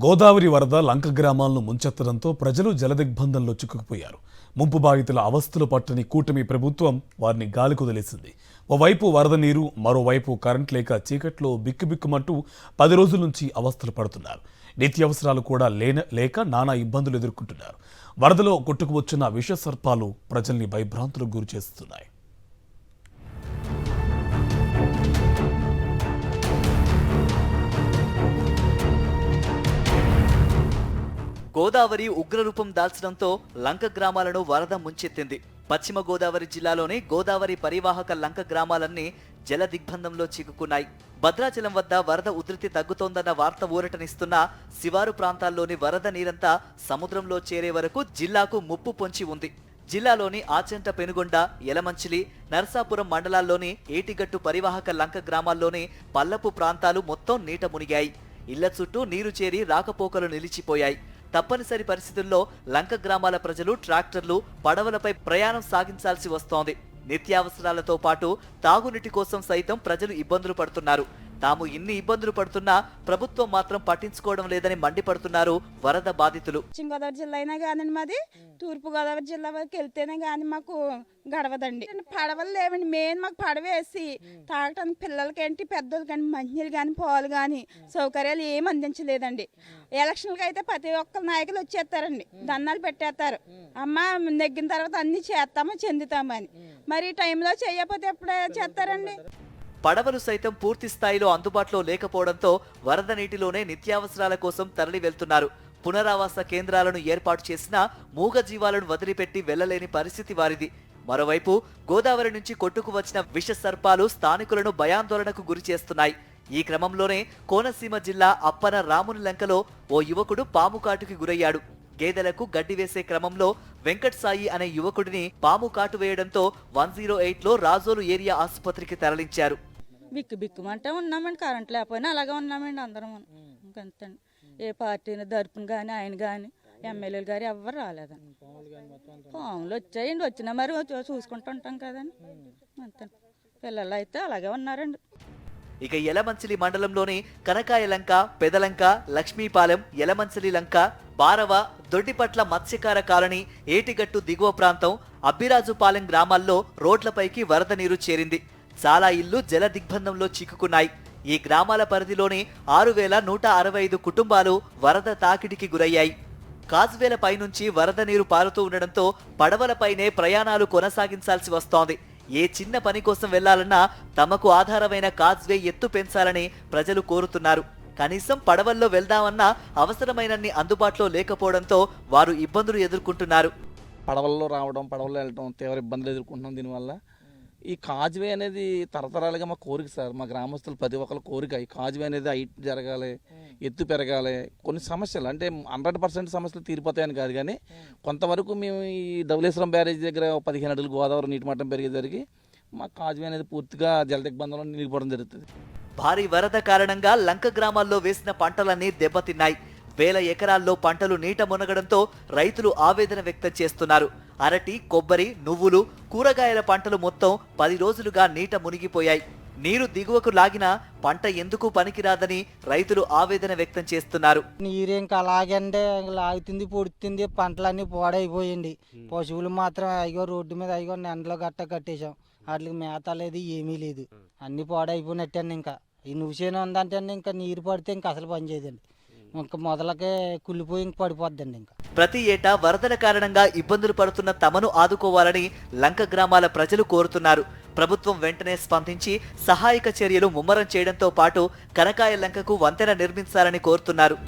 గోదావరి వరద లంక గ్రామాలను ముంచెత్తడంతో ప్రజలు జలదిగ్బంధంలో చిక్కుకుపోయారు. ముంపు బాధితుల అవస్థలు పట్టని కూటమి ప్రభుత్వం వారిని గాలికొదిలేసింది. ఓవైపు వరద నీరు, మరోవైపు కరెంట్ లేక చీకట్లో బిక్కుబిక్కుమంటూ 10 రోజుల నుంచి అవస్థలు పడుతున్నారు. నిత్యావసరాలు కూడా లేక నానా ఇబ్బందులు ఎదుర్కొంటున్నారు. వరదలో కొట్టుకువచ్చిన విష సర్పాలు ప్రజల్ని భయభ్రాంతులకు గురి చేస్తున్నాయి. గోదావరి ఉగ్రరూపం దాల్చడంతో లంక గ్రామాలను వరద ముంచెత్తింది. పశ్చిమ గోదావరి జిల్లాలోని గోదావరి పరివాహక లంక గ్రామాలన్నీ జల దిగ్బంధంలో చిక్కుకున్నాయి. భద్రాచలం వద్ద వరద ఉధృతి తగ్గుతోందన్న వార్త ఊరటనిస్తున్న శివారు ప్రాంతాల్లోని వరద నీరంతా సముద్రంలో చేరే వరకు జిల్లాకు ముప్పు పొంచి ఉంది. జిల్లాలోని ఆచంట, పెనుగొండ, యలమంచిలి, నరసాపురం మండలాల్లోని ఏటిగట్టు పరివాహక లంక గ్రామాల్లోని పల్లపు ప్రాంతాలు మొత్తం నీట మునిగాయి. ఇళ్ల చుట్టూ నీరు చేరి రాకపోకలు నిలిచిపోయాయి. తప్పనిసరి పరిస్థితుల్లో లంక గ్రామాల ప్రజలు ట్రాక్టర్లు, పడవలపై ప్రయాణం సాగించాల్సి వస్తోంది. నిత్యావసరాలతో పాటు తాగునీటి కోసం సైతం ప్రజలు ఇబ్బందులు పడుతున్నారు. తాము ఇన్ని ఇబ్బందులు పడుతున్నా ప్రభుత్వం మాత్రం పట్టించుకోవడం లేదని మండిపడుతున్నారు వరద బాధితులు. పశ్చిమ గోదావరి జిల్లా అయినా కానీ మాది తూర్పు గోదావరి జిల్లా వరకు వెళ్తేనే కానీ మాకు గడవదండి. పడవలు లేవండి. మెయిన్ మాకు పడవ వేసి తాగటానికి పిల్లలకేంటి, పెద్దోళ్ళకండి మంచినీళ్ళు కానీ పాలు కానీ సౌకర్యాలు ఏమి అందించలేదండి. ఎలక్షన్లకి అయితే ప్రతి ఒక్క నాయకులు వచ్చేస్తారండి, దండాలు పెట్టేస్తారు. అమ్మ నెగ్గిన తర్వాత అన్ని చేస్తామో చెందుతామని. మరి ఈ టైంలో చేయకపోతే ఎప్పుడు చేస్తారండి? పడవలు సైతం పూర్తి స్థాయిలో అందుబాటులో లేకపోవడంతో వరద నీటిలోనే నిత్యావసరాల కోసం తరలి వెళ్తున్నారు. పునరావాస కేంద్రాలను ఏర్పాటు చేసినా మూగ జీవాలను వదిలిపెట్టి వెళ్లలేని పరిస్థితి వారిది. మరోవైపు గోదావరి నుంచి కొట్టుకు వచ్చిన విష సర్పాలు స్థానికులను భయాందోళనకు గురి చేస్తున్నాయి. ఈ క్రమంలోనే కోనసీమ జిల్లా అప్పన రాముని లంకలో ఓ యువకుడు పాము కాటుకి గురయ్యాడు. గేదెలకు గడ్డి వేసే క్రమంలో వెంకట్ సాయి అనే యువకుడిని పాము కాటు వేయడంతో 108లో రాజోలు ఏరియా ఆసుపత్రికి తరలించారు. బిక్కుమంటే ఉన్నామండి, కరెంట్ లేకపోయినా అలాగే ఉన్నామండి అందరం. ఇంకంతండి, ఏ పార్టీని తరపున కానీ ఆయన కానీ ఎమ్మెల్యేలు గారు ఎవరు రాలేదండి. పాములు వచ్చాయండి, వచ్చినా మరి చూసుకుంటూ ఉంటాం కదండి. అంతే, పిల్లలు అయితే అలాగే ఉన్నారండి. ఇక యలమంచిలి మండలంలోని కనకాయ లంక, పెదలంక, లక్ష్మీపాలెం, యలమంచిలి లంక, బారవ, దొడ్డిపట్ల మత్స్యకార కాలనీ, ఏటిగట్టు దిగువ ప్రాంతం, అబ్బిరాజుపాలెం గ్రామాల్లో రోడ్లపైకి వరద నీరు చేరింది. చాలా ఇళ్లు జల దిగ్బంధంలో చిక్కుకున్నాయి. ఈ గ్రామాల పరిధిలోని 6165 కుటుంబాలు వరద తాకిడికి గురయ్యాయి. కాజ్వేల పైనుంచి వరద నీరు పారుతూ ఉండడంతో పడవలపైనే ప్రయాణాలు కొనసాగించాల్సి వస్తోంది. ఏ చిన్న పని కోసం వెళ్లాలన్నా తమకు ఆధారమైన కాజ్వే ఎత్తు పెంచాలని ప్రజలు కోరుతున్నారు. కనీసం పడవల్లో వెళ్దామన్నా అవసరమైనన్ని అందుబాటులో లేకపోవడంతో వారు ఇబ్బందులు ఎదుర్కొంటున్నారు. పడవల్లో రావడం, పడవల్లో వెళ్ళడం తీవ్ర ఇబ్బందులు ఎదుర్కొంటున్నాం. దీనివల్ల ఈ కాజ్వే అనేది తరతరాలుగా మా కోరిక సార్, మా గ్రామస్తులు ప్రతి ఒక్కరి కోరిక. ఈ కాజ్వే అనేది హైట్ జరగాలి, ఎత్తు పెరగాలి. కొన్ని సమస్యలు అంటే 100% సమస్యలు తీరిపోతాయని కాదు, కానీ కొంతవరకు మేము ఈ ధవళేశ్వరం బ్యారేజ్ దగ్గర 15 అడుగులు గోదావరి నీటి మట్టం పెరిగేసరికి మా కాజ్వే అనేది పూర్తిగా జల దిగ్బంధంలో నిలిపోవడం జరుగుతుంది. భారీ వరద కారణంగా లంక గ్రామాల్లో వేసిన పంటలన్నీ దెబ్బతిన్నాయి. వేల ఎకరాల్లో పంటలు నీట మునగడంతో రైతులు ఆవేదన వ్యక్తం చేస్తున్నారు. అరటి, కొబ్బరి, నువ్వులు, కూరగాయల పంటలు మొత్తం 10 రోజులుగా నీట మునిగిపోయాయి. నీరు దిగువకు లాగినా పంట ఎందుకు పనికిరాదని రైతులు ఆవేదన వ్యక్తం చేస్తున్నారు. నీరు ఇంకా అలాగంటే లాగుతుంది, పొడుతుంది, పంటలన్నీ పాడైపోయింది. పశువులు మాత్రం అయ్యో రోడ్డు మీద అయ్యో ఎండలో కట్టేసాం. వాటికి మేత లేదు, ఏమీ లేదు, అన్ని పాడైపోయినట్టండి. ఇంకా ఈ నువ్వుసేన ఉందంటే ఇంకా నీరు పడితే ఇంకా అసలు పని చేయదండి. ఇంకా మొదలకే కుళ్ళిపోయి ఇంక పడిపోద్దండి. ఇంకా ప్రతి ఏటా వరదల కారణంగా ఇబ్బందులు పడుతున్న తమను ఆదుకోవాలని లంక గ్రామాల ప్రజలు కోరుతున్నారు. ప్రభుత్వం వెంటనే స్పందించి సహాయక చర్యలు ముమ్మరం చేయడంతో పాటు కనకాయ లంకకు వంతెన నిర్మించాలని కోరుతున్నారు.